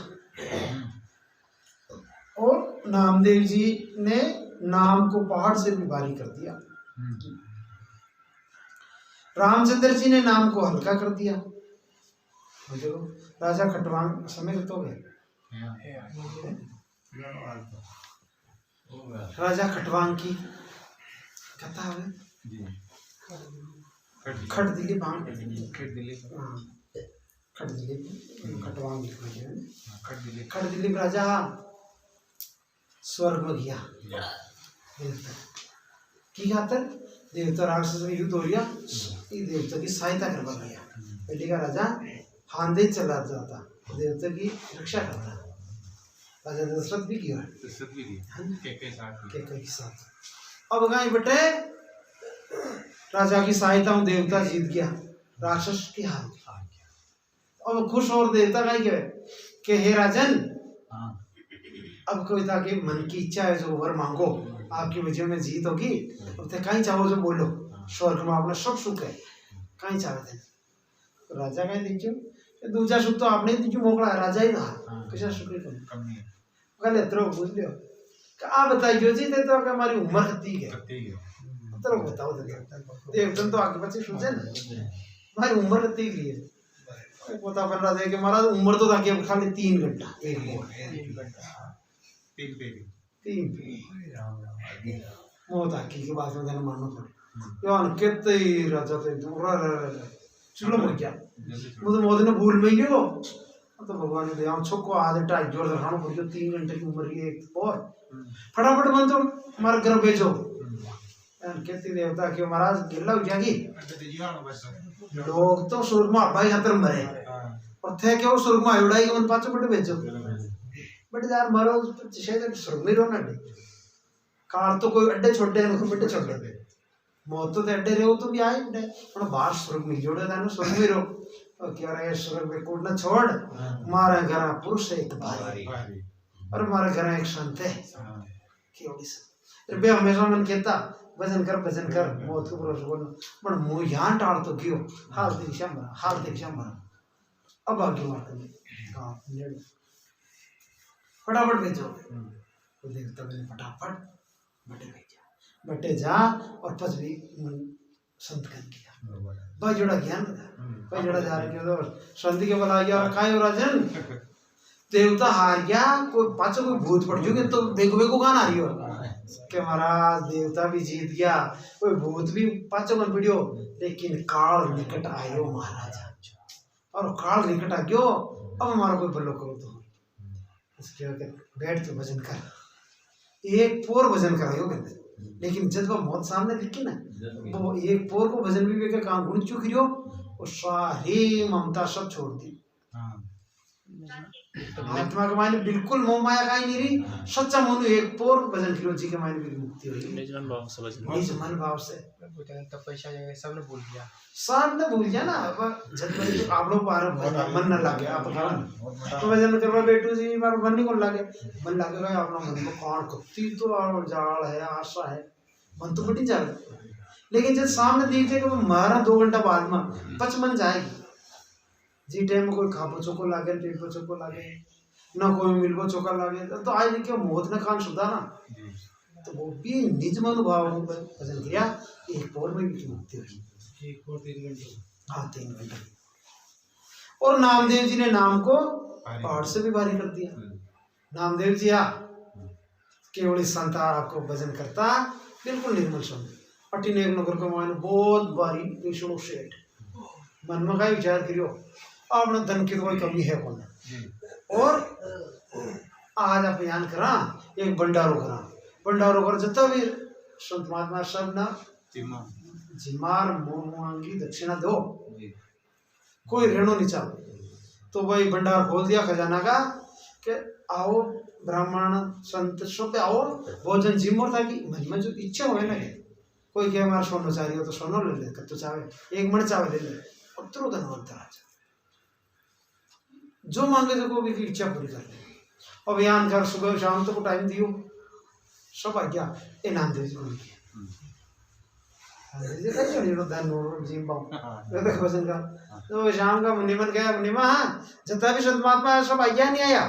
और नामदेव जी ने नाम को पहाड़ से भी भारी कर दिया रामचंद्र जी ने नाम को हल्का कर दिया देखो राजा खटवांग समय तो गए राजा खटवांग की कथा है खट दिली बांग खट दिली खटवांग खट दिली राजा स्वर्ग में गया देवता की खातर देवता राक्षस में युद्ध हो गया ये देवता की सहायता करवा गया पहले का राजा हांदे चला जाता देवता की रक्षा करता राजा दशरथ भी किया के साथ अब गाय बेटे राजा की सहायता में देवता जीत गया राक्षस की हार अब खुश और देवता का क्या कि हे राजन अब कोई था कि मन की इच्छा है जो वर मांगो आपकी विजय में जीत होगी अब थे कहीं चाहो जो बोलो स्वर्ग में आपने सब सुख है कहीं चाहे थे तो राजा कहीं दीजिए दूसरा सुख तो आपने दीजिए मोकड़ा राजा ही रहा कैसा सुख नहीं कल इतना पूछ लियो आप बताइए जी थे तो हमारी उम्र कितनी है तो बताओ देवतन तो आगे बच्चे सोचे ना हमारी उम्र कितनी है पता कर रहा था कि महाराज उम्र तो था कि खाली 3 घंटा 1 घंटा 3 मौत आकी के बाद में देना मानना पड़े यार कितने राजा थे दूर चलो मर गया मुझे मोदी ने भूल में लियो तो भगवान ने दिया छोको आधे 2.5 जोर दिखाना पड़े 3 घंटे की उम्र की एक और फटाफट बन तो हमारे घर भेजो कहती देवता के महाराज गिल्ला हो जाएगी लोग तो स्वर्ग में भाई हतर मरे और थे क्या वो स्वर्ग में आयोड़ाई के मन पाचो बटे भेजो बट यार मरो शायद स्वर्ग में रोना दे कार तो कोई अड्डे छोटे हैं बटे छोटे मौत तो अड्डे रहो तो भी आए अड्डे पर बाहर स्वर्ग में जोड़े था ना स्वर्ग में रहो और क्या रहे स्वर्ग में कोट ना छोड़ मारा घर पुरुष एक भाई और हमारे घर एक संत है क्यों रुपया हमेशा मन कहता भजन कर मौत को भरोसा बोलना पर मुंह यहाँ टाल तो क्यों हाल दिशा मरा अब आगे मारते फटाफट भेजो तो देवता ने फटाफट बटे जा और पच भी संत कर किया भाई जोड़ा ज्ञान भाई जोड़ा जा रहे तो संत के बोला गया काय हो राजन देवता हार गया कोई पाछो कोई भूत पड़ चुके तो बेगो बेगो गाना आ रही हो कि महाराज देवता भी जीत गया, कोई भूत भी पाचो मन पड़ियो, लेकिन काल निकट आयो महाराजा, और काल निकट आ गयो, अब हमारा कोई भलो करो तो उसके बैठ तो भजन कर, एक पोर भजन करायो कहते। लेकिन जब वो मौत सामने दिखी ना, वो एक पोर को भजन भी के काम गुण चुक रियो, और सारी ममता सब छोड़ दी। आत्मा के मायने बिल्कुल मोह माया का ही नहीं रही, सच्चा मोनू एक पोर भजन करो जी के मायने भी मुक्ति हुई, निज मन भाव से। तपस्या जगह सबने भूल गया, सबने भूल गया ना। अब जब तो आप लोग बाहर मन न लागे, आप कारण तो भजन करवा बेटू जी बार मन नहीं को लागे, मन लागे गए अपना मन को कौन कत्ती तो और जाल है, आशा है, मन तो बटी जाए। लेकिन जब सामने दिखे कि मारा 2 घंटा बाद में पच मन जाएगी जी, टाइम में कोई खापो चोको लागे, पेपो चोको लागे, ना कोई मिलबो चोका लागे, तो आज देखिए मोहत ने कान सुधा ना, तो वो भी निज मन भाव भजन किया, एक पोर में भी मुक्ति हुई, 1 और 3 घंटे, हाँ 3 घंटे। और नामदेव जी ने नाम को पहाड़ से भी भारी कर दिया। नामदेव जी केवल इस संतार आपको भजन करता, बिल्कुल निर्मल शब्द। अटिन एक नगर को मायने बहुत भारी विष्णु सेठ मन में का विचार करियो, अपने धन की तो कोई कमी है कौन, और आज आप बयान करा एक भंडारो करा, भंडारो कर जितना भी संत महात्मा सब ना जिमार मोंगी दक्षिणा दो, कोई ऋणो नहीं चाहो, तो वही भंडार खोल दिया खजाना का कि आओ ब्राह्मण संत सब आओ भोजन जिमो, ताकि मन में जो इच्छा हो ना, कोई कहे हमारा सोनो चाहिए हो तो सोनो ले ले, तो चाहे 1 मन चावल ले ले, और तुरंत धनवंत राजा जो मांगे जो भी इच्छा पूरी कर ले। अभियान कर सुबह शाम तक टाइम दियो, सब आ गया ये नामदेव जी बन गया धन जी भजन का। तो शाम का मुनिमन गया, मुनिमा जितना भी संत महात्मा है सब आया नहीं आया,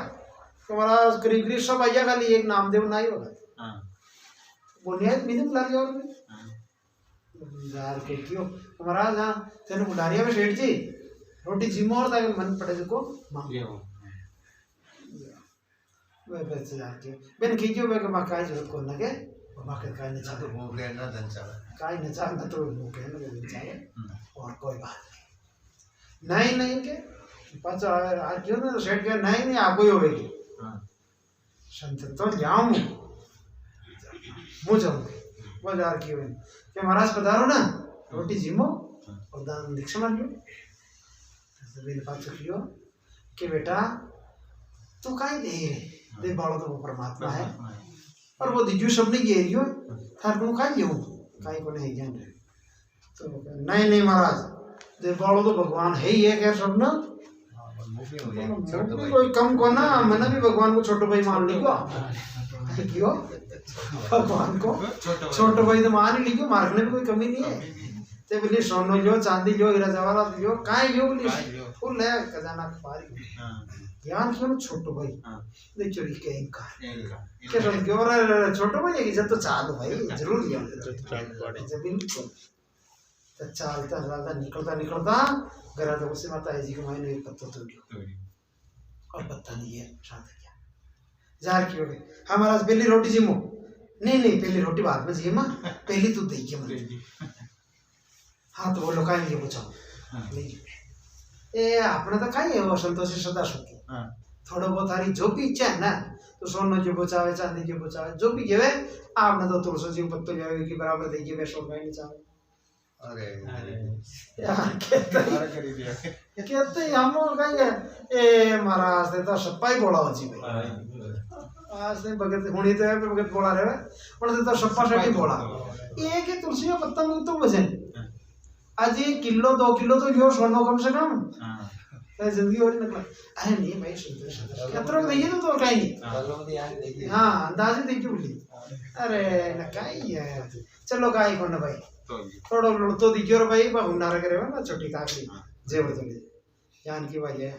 तुम्हारा करीब करीब सब आया, खाली एक नामदेव ना ही होगा, वो नहीं मीने बुला लिया यार के क्यों महाराज, हाँ तेने बुढ़ारिया में सेठ जी रोटी जिम्मो और ताकि मन पड़े को मांगे हो वे पैसे जाके बेन की क्यों वे के मकाई जरूरत को लगे, बाकी काय नहीं चाहे वो कहना धन चाहे, काय नहीं चाहे ना तो वो कहना धन चाहे, और कोई बात नहीं नहीं के पाँच आज क्यों ना सेठ के नहीं आपको ही होगी संत तो जाऊँ मुझे बाजार की हुई क्या महाराज पधारो ना, रोटी जिमो और दान दीक्षा मान लो, मेरे पास लियो कि बेटा तू काई दे बालो तो वो परमात्मा है, और वो दिजू सबने ये रियो थार को काई लियो काई को नहीं जान रहे, तो नहीं महाराज दे बालो तो भगवान है ही है, क्या सब ना कोई कम को ना, मैंने भी भगवान को छोटो भाई मान लियो, क्यों भगवान को छोटो भाई तो मान ही लियो, मारने में कोई कमी नहीं है। ते बोले सोनो लियो, चांदी लियो, हीरा जवाहरात लियो, काई लियो बोले फुल है खजाना पारी ज्ञान क्यों छोटो भाई देख चोरी के इनका क्या समझ क्यों और छोटो भाई की जब तो चाल भाई जरूर लिया जब बिल्कुल तो चालता चलता निकलता निकलता गरा तो उससे माता है जी के मायने एक पत्ता तो लियो और पत्ता नहीं है शांत किया जार क्यों गए हमारा पहली रोटी जिमो नहीं पहली रोटी बाद में जिमा पहली तू देखिए मुझे हाँ तो वो लोग आएंगे पूछो ए अपने तो खाई है वो संतोष सदा सुखी थोड़ा बहुत हारी जो भी इच्छा है ना तो सोना जो बचावे चांदी जो बचावे जो भी गिवे आपने तो तुलसी जी पत्तो जावे की बराबर देखिए मैं शोक नहीं चाहे अरे यार कहते हम लोग कहेंगे ए महाराज ने तो सप्पा ही बोला हो जी भाई आज ने भगत हुणी तो है भगत बोला रहे पर तो सप्पा सटी बोला एक ही तुलसी का पत्ता में तो वजन आज 1 किलो 2 किलो तो लियो सोनो कम से कम जिंदगी हो रही निकला अरे नहीं भाई सुनते कितना देखिए तो कहीं नहीं हाँ अंदाजे देखिए बोली अरे न कहीं है चलो काई कोन भाई थोड़ा तो दिखियो रे भाई बहुनार करे ना छोटी काकड़ी जेवर तो ले जान की भाई है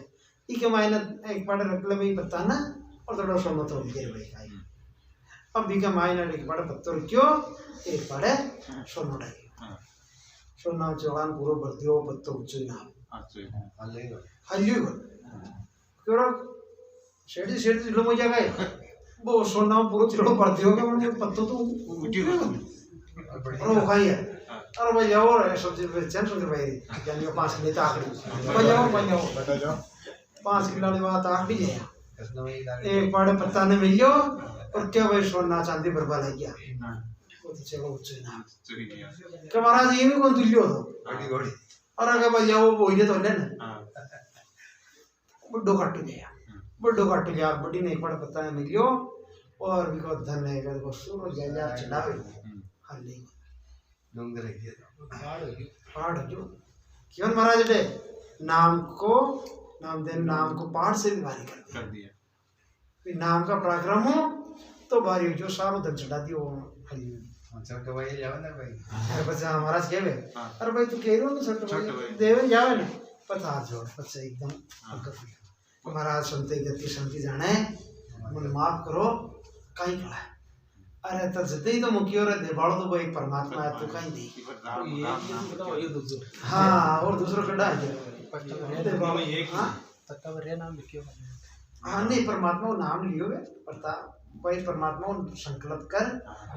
इके मायने एक पाड़े रख ले भाई पता ना और थोड़ा सोनो तो ले भाई काई अब भी का मायने एक पाड़े पत्थर क्यों एक पाड़े सोनो डाल सोना जवान पूरा भर दियो पत्तो उच्च ना हल्ली क्यों शेडी लो मजा गए वो सोना पूरा चिड़ो पड़ती होगा मैंने पत्तों तो और वो खाई है और भाई जाओ रे सब्जी पे चैन सुन भाई यानी 5 किलो आकड़ी भाई जाओ बता जाओ 5 किलो वाली बात आकड़ी है एक बड़े पत्ता ने मिलियो और क्या भाई सोना चांदी बर्बाद है क्या वो तो चलो उच्च ना कि महाराज ये भी कौन तुलियो तो और अगर भाई जाओ वो ये तो लेना बुड्ढो काट गया बड़ी ने एक बड़ा पत्ता ने मिलियो और भी को धन है का वो सूरज जा चढ़ावे खाली पहाड़ जो क्यों महाराज बे नाम को पहाड़ से भी भारी कर दिया फिर नाम का पराक्रम हो तो भारी जो सारो धन चढ़ा दियो खाली छोटे भाई जाओ ना भाई अरे बच्चा महाराज कहवे अरे भाई तू कह रहे हो ना छोटे भाई देवे जावे ना पता जोड़ बच्चा एकदम महाराज सुनते गति शांति जाने मन माफ करो कहीं खड़ा है अरे तो जितने ही तो मुखियो रे देवालो तो वो एक परमात्मा है तो कहीं नहीं हाँ और दूसरा कड़ा है हाँ नहीं परमात्मा को नाम लियो वे पता कोई परमात्मा को संकल्प कर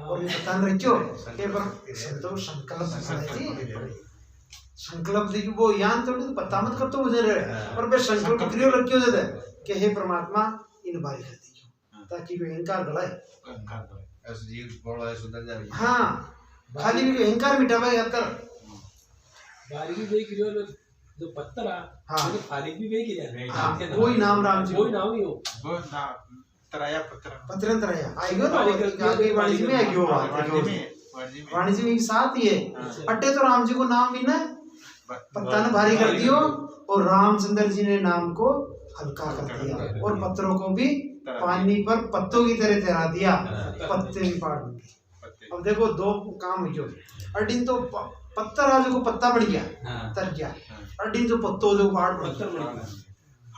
और ये पता नहीं रखियो के पर संतो संकल्प संकल्प देखिए वो यान तो पता मत कर तो मुझे रे पर बे संकल्प क्रियो रखियो दे कि हे परमात्मा इन बारी कर दीजिए ताकि वे इनकार गलाए ऐसे जीव बड़ा है सुधर जाए हाँ खाली भी अहंकार मिटावे यार बारी भी वे क्रियो जो पत्थर हाँ तो फारिग भी वे किया हाँ कोई नाम राम जी कोई नाम ही हो वो ना तराया पत्र पत्रन तरह आएगा ना आगे वाणिज्य में आएगी वो बात वाणिज्य में एक साथ ही है अट्टे तो राम जी को नाम भी ना पत्ता ने भारी कर दियो और रामचंद्र जी ने नाम को हल्का कर दिया और पत्थरों को भी पानी पर पत्तों की तरह तैरा दिया पत्ते भी पाड़ दिए अब देखो दो काम हुई अडिन तो पत्थर आज को पत्ता बढ़ गया तर गया अडिन तो पत्तों जो पाड़ पत्थर बढ़ गया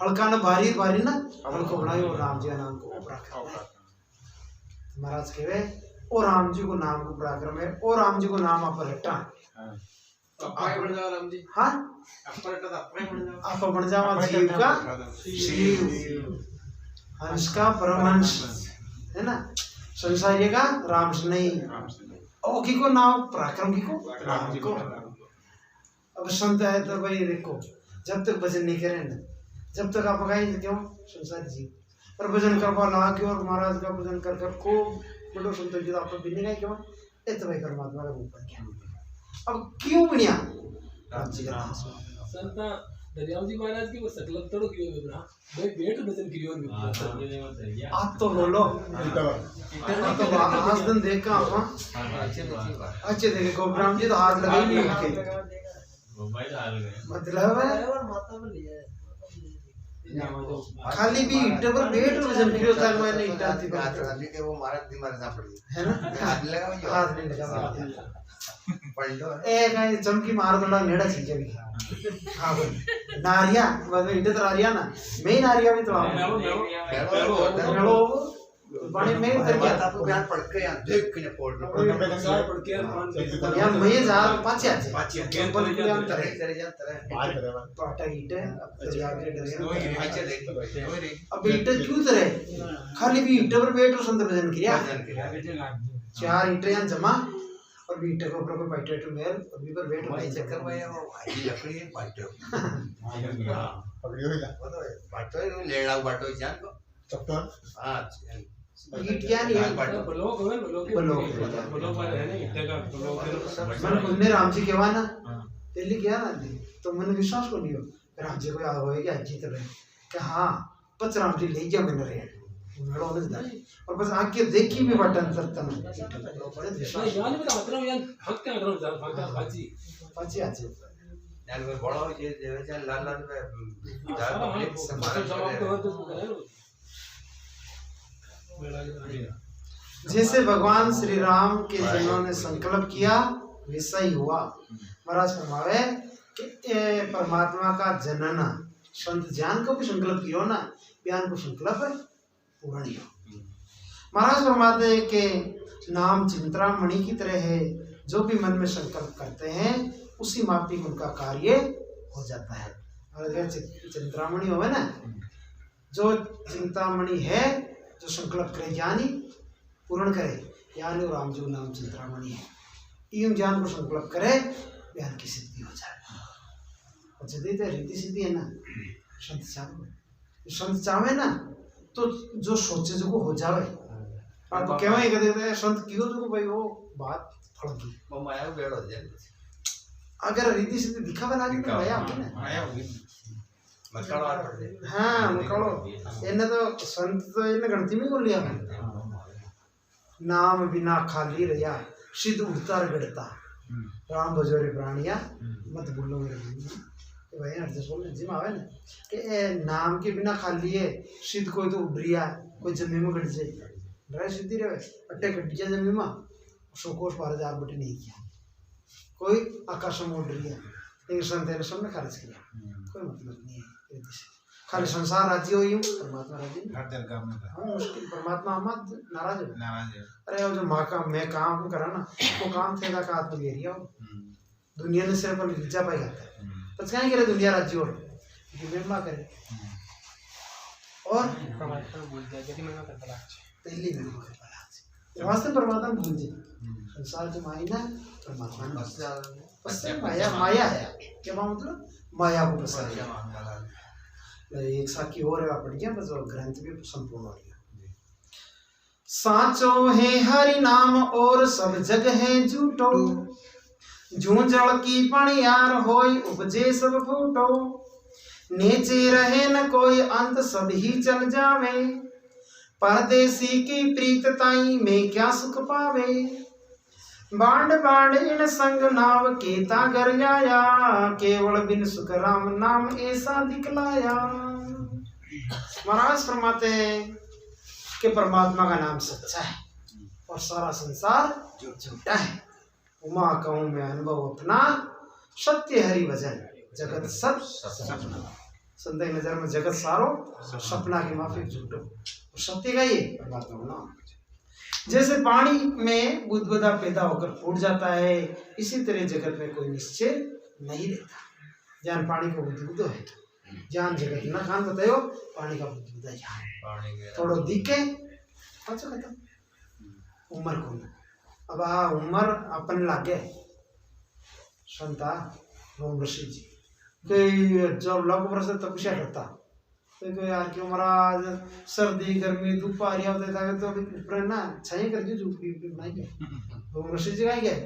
हल्का ना भारी भारी ना हल्को बनाई और राम जी नाम को महाराज कहे और राम जी को नाम को पराक्रम है और राम जी को नाम आप हटा हाँ आप बन जाओ जीव का शिव हंस का परमहंस है ना संसारी का राम से नहीं और की को नाम पराक्रम की को राम को अब संत है तो भाई देखो जब तक भजन नहीं करें ना जब तक आप गाएं क्यों संसारी जीव पर भजन करवा ला के और महाराज का भजन कर कर को बड़ो संत जी आप भी नहीं क्यों ये तो भाई परमात्मा का ऊपर क्या अब क्यों बनिया राम जी का संता दरियाव जी महाराज की वो सकलत तोड़ कियो बेबरा भाई बेट भजन कियो भी आप तो बोलो तो आज दिन देखा आप अच्छे देखे गोब्राम जी तो हाथ लगा ही नहीं उनके मतलब है खाली भी ईंटे पर बैठ वजन किया था मैंने ईंटा थी हाथ डाली के वो मारा दिमाग ना पड़ी है ना हाथ लगा हाथ नहीं लगा पढ़ लो ए कहीं चमकी मार थोड़ा नेड़ा चीज भी हाँ भाई नारिया मतलब ईंटे तो नारिया ना मैं ही नारिया भी तो मेलो बड़े में कर गया आपको बयान पढ़ के यहाँ देख के पढ़ यार मैं जा पाछे टेंपल के अंदर तरह पाटा ईंटे दरिया के डरे अच्छा देख अब ईंटे क्यों तरह खाली भी ईंटे पर बैठो संत भजन किया 4 ईंटे यहाँ जमा और भी ईंटे के ऊपर कोई बैठे तो मेल और भी पर बैठो भाई चक्कर में वो भाई लकड़ी है बाटो पकड़ी हुई वो तो बाटो लेड़ा बाटो जान को चप्पल हां ईट क्या नहीं है बाटो ब्लॉक वाले है ना ईंटे का ब्लॉक मैंने खुद ने राम जी कहवा ना दिल्ली गया ना तो मैंने विश्वास को नहीं हो राम जी को याद होएगा जीत रहे कि हाँ बस राम जी ले गया मैंने रे मेरा होने और बस आके देखी भी बटन करता ना नहीं यानी मेरा मतलब यार भक्त का मतलब भक्त बाजी पाछे आछे यार वो बड़ा हो ये जैसे लाल लाल में दाल पब्लिक जवाब तो तो जैसे भगवान श्री राम के जिन्होंने संकल्प किया वैसा ही हुआ महाराज फरमावे कि परमात्मा का जनन संत ज्ञान को भी संकल्प किया ना ज्ञान को संकल्प पूर्ण ही हो महाराज फरमाते हैं कि नाम चिंतामणि की तरह है जो भी मन में संकल्प करते हैं उसी माफी उनका कार्य हो जाता है और अगर चिंतामणि होवे ना जो चिंतामणि है जो संकल्प करे ज्ञानी पूर्ण करे, ज्ञानी और राम जी नाम चिंतामणि है, यूं ज्ञान को संकल्प करे ज्ञान की सिद्धि हो जाए। और सिद्धि तो रीति सिद्धि है ना, संत चावे, संत चावे ना तो जो सोचे जो को हो जावे। आप क्यों ये कहते हैं संत क्यों जो भाई वो बात फल की वो माया बेड़ हो जाए। अगर रीति सिद्धि दिखावे लागे तो माया होगी ना, माया होगी। मकड़ वार पड़ जाए। हाँ मुकालो इन्हें तो संत तो इन्हें गणती में कर लिया। नाम बिना खाली रहा सिद्ध उड़ता रगड़ता, राम भजोरे प्राणिया मत भूलो मेरे भूल। भाई अर्जस बोल जिम आवे ना कि नाम के बिना खाली है सिद्ध कोई तो उड़ रिया, कोई जमीन में गड़ जाए ड्राई सिद्धि रहे अट्टे गड्ढ जाए जमीन में सोकोश 12,000 बटे नहीं किया, कोई आकाश में उड़ रही है, एक संत ने सबने खारिज किया, कोई मतलब नहीं है। खाली संसार राज्य हो यूं परमात्मा राज्य नहीं। हर दरगाह में हाँ मुश्किल परमात्मा मत नाराज हो। नाराज है। अरे वो जो माँ का मैं काम करा ना वो काम थे का आत्म ले रिया हो, दुनिया ने सिर्फ लिजा पाई जाता है बस कहीं करे दुनिया राज्य और महिमा करे और परमात्मा बोल दिया कि महिमा कर भला पहली महिमा कर भला वास्तव परमात्मा भूल जाए। संसार जो माई ना परमात्मा ने पश्चिम माया माया है, क्या मतलब माया को पसंद। एक साखी और है पढ़ गया बस ग्रंथ भी संपूर्ण हो गया। साचो है हरि नाम और सब जग है झूठो, जू जल की पणियार होई उपजे सब फूटो, नीचे रहे न कोई अंत सब ही चल जावे, परदेसी की प्रीत ताई में क्या सुख पावे, बांड बांड इन संग नाव केता घर आया, केवल बिन सुख राम नाम ऐसा दिखलाया। महाराज फरमाते हैं कि परमात्मा का नाम सच्चा है और सारा संसार झूठा है। उमा कहूँ मैं अनुभव अपना, सत्य हरि भजन जगत सब सपना। संत की नजर में जगत सारो सपना की माफी झूठो, सत्य का ये परमात्मा का नाम। जैसे पानी में बुदबुदा पैदा होकर फूट जाता है, इसी तरह जगत में कोई निश्चय नहीं रहता। ज्ञान पानी को बुदबुदो है, ज्ञान जगत न खान बतायो पानी का बुदबुदा ज्ञान थोड़ो दिखे अच्छा खत्म। उम्र को अब उम्र अपन लागे संता रोम ऋषि जी कोई जब लग वर्ष तपस्या करता तो यार क्यों महाराज सर्दी गर्मी धूप आ रही होता था तो ऊपर ना छाया करके झूपड़ी बनाई गए रोम ऋषि जी आई गए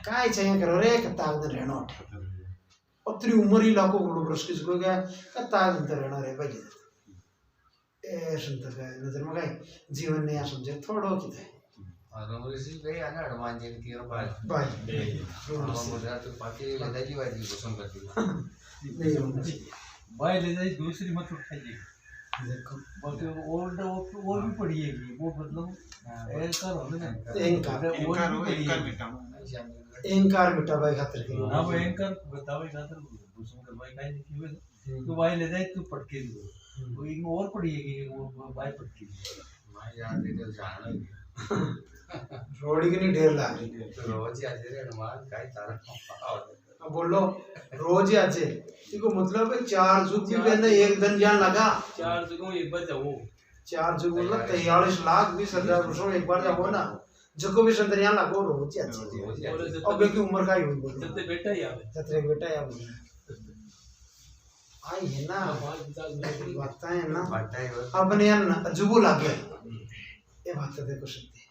काय छाया करो रे कत्ता उधर रहना उठे पत्री उम्र ही लाखों रोम ऋषि जी को गया कत्ता उधर रहना रे भाई ए संत का नजर में गए जीवन ने समझे थोड़ो किते रोम ऋषि भाई आना हनुमान जयंती और भाई रोम ऋषि तो पाके लदाई वाली घोषणा करती नहीं रोम ऋषि भाई ले जाए दूसरी मत उठाइए देखो बाकी और भी पढ़िएगी वो मतलब अहंकार होने ना अहंकार इनकार बेटा अहंकार मिटा भाई खातिर के हाँ वो अहंकार बतावे खातर दूसरों का भाई काहे लिखी हुई तो भाई ले जाए तू पढ़ के दो वो इन और पढ़िएगी वो भाई पढ़ के भाई यार दे जाना रोड़ी की नहीं ढेर ला रही तो रोज ही आते रे हनुमान काय तारा अब बोलो रोज ही आजे देखो मतलब 4 जुग भी मैंने एक दिन जान लगा 4 जगहों एक बार जाऊँ 4 जुग मतलब 43 लाख 20,000 वर्षों एक बार जाओ ना जको भी संतरियां लागो रोज ही आजे अब की उम्र का ही हुई बोलो जब बेटा ही आवे जत्रे बेटा या बोली आई है ना बातें है ना बाटा है अपने अजूबू लग गए ये बात देखो सकते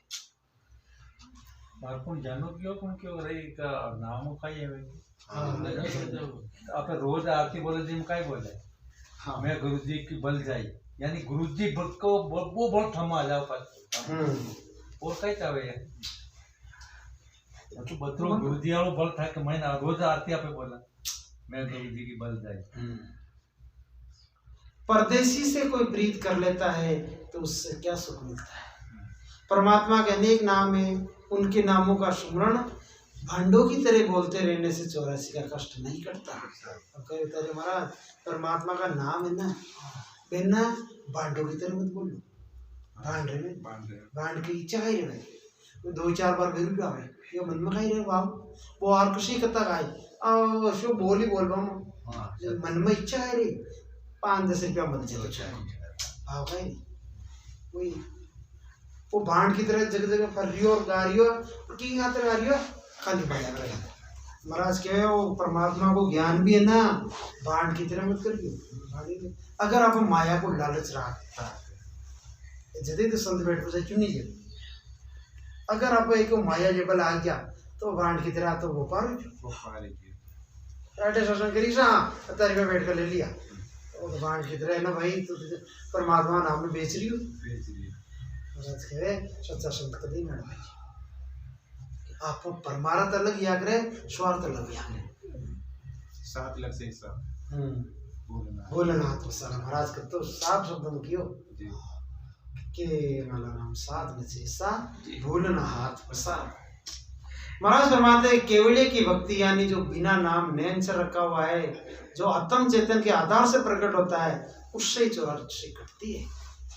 बारकों जानो क्यों रही का नाम का ही है आप रोज आके बोले जी काय बोले हाँ मैं गुरुजी की बल जाई यानी गुरुजी बल को वो बल थमा जाओ पास और काय चावे तो बतरो गुरुजी वालो बल था कि मैं रोज आरती आपे बोला मैं गुरुजी की बल जाई। परदेसी से कोई प्रीत कर लेता है तो उससे क्या सुख मिलता है। परमात्मा के अनेक नाम है, उनके नामों का स्मरण भांडों की तरह बोलते रहने से 84 का कष्ट नहीं करता। अब कहते रे महाराज परमात्मा का नाम है ना बिना भांडों की तरह मत बोलो भांड रहे भांड की इच्छा खाई रहे 2-4 बार फिर भी आवे ये मन में खाई रहे बाबू वो और किसी कत्ता खाई शो बोली बोल मन में इच्छा है रे 5-10 रुपया मत चलो भाव खाई वही वो भांड की तरह जगह जगह फर रही हो और गा रही हो और की गाते गा रही हो खाली बजा कर महाराज कहे वो परमात्मा को ज्ञान भी है ना, भांड की तरह मत करियो। अगर आप माया को लालच रखता जदे तो संत बैठ पर क्यों नहीं जाए। अगर आप एक माया लेवल आ गया तो भांड की तरह तो वो पार ऐसे शासन करी सा तारी में बैठ कर ले लिया वो तो भांड की तरह है ना भाई, तो परमात्मा नाम में बेच रही हो। महाराज कहे सच्चा संत कभी ना भाई आप परमारथ अलग याद रहे, स्वार्थ अलग याद रहे। 7 लाख से हिसाब भोलेनाथ वसाला महाराज का तो साफ शब्द में कियो के माला नाम साध नचेसा भूलना हाथ वसाला। महाराज फरमाते केवल्य की भक्ति यानी जो बिना नाम नैन से रखा हुआ है, जो आत्म चेतन के आधार से प्रकट होता है, उससे चौरासी कटती है।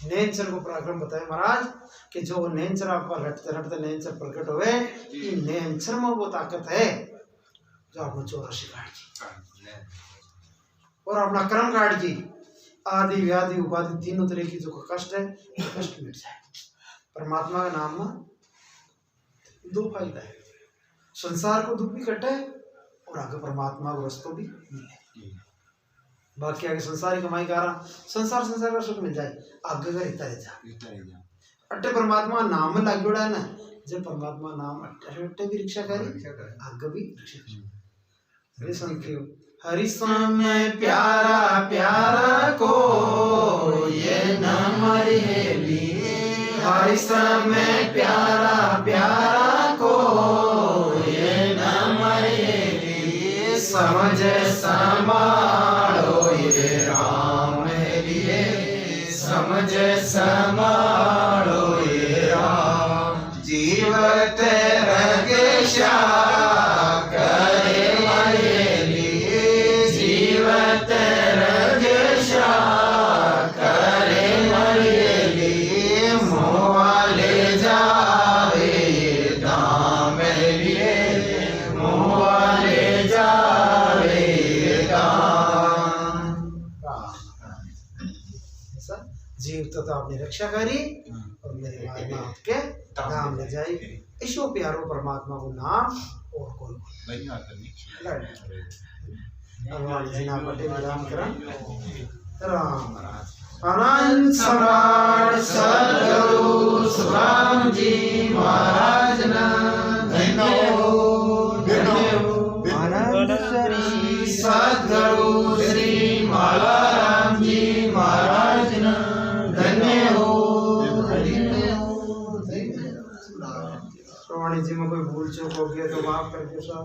नैनचर को पराक्रम बताए महाराज कि जो नैनचर आप रटते रटते नैनचर प्रकट हुए, ये नैनचर में वो ताकत है जो आपको चौरासी काट दी और अपना कर्म काट दी। आदि व्याधि उपाधि तीनों तरह की जो कष्ट है कष्ट मिट जाए। परमात्मा का नाम में 2 फायदा है, संसार को दुख भी कटे और आगे परमात्मा को रस्तो भी मिले। बाकी आगे संसार कमाई का रहा संसार का सुख मिल जाए, आगे का रहता रह जा अट्टे परमात्मा नाम में लाग जोड़ा है ना, जब परमात्मा नाम अट्टे भी रक्षा करे आगे भी रक्षा करे। संत हरि समय प्यारा प्यारा को ये न मरेली, हरि समय प्यारा प्यारा को ये न मरेली, समझ समारो ये राम लिए, समझ समारो ये राम, जीवत रगेशा करे मरेली, जीवत रगेशा करे मरेली, मोहा ले जावे ये दाम लिए, मोहा ले जावे ये दाम। जीव तो आपने रक्षा करी और मेरे नाम के नाम ले जाए। ईशो प्यारो परमात्मा को नाम और कोई भगवान जी नाम पटे राम करम राम अनंत सम्राट सद्गुरु सुराम जी महाराज ना सद्गुरु श्री मालाराम जी महाराज ना धन्य हो। प्रमाणित जी में कोई भूल चूक हो गया तो माफ करके सब।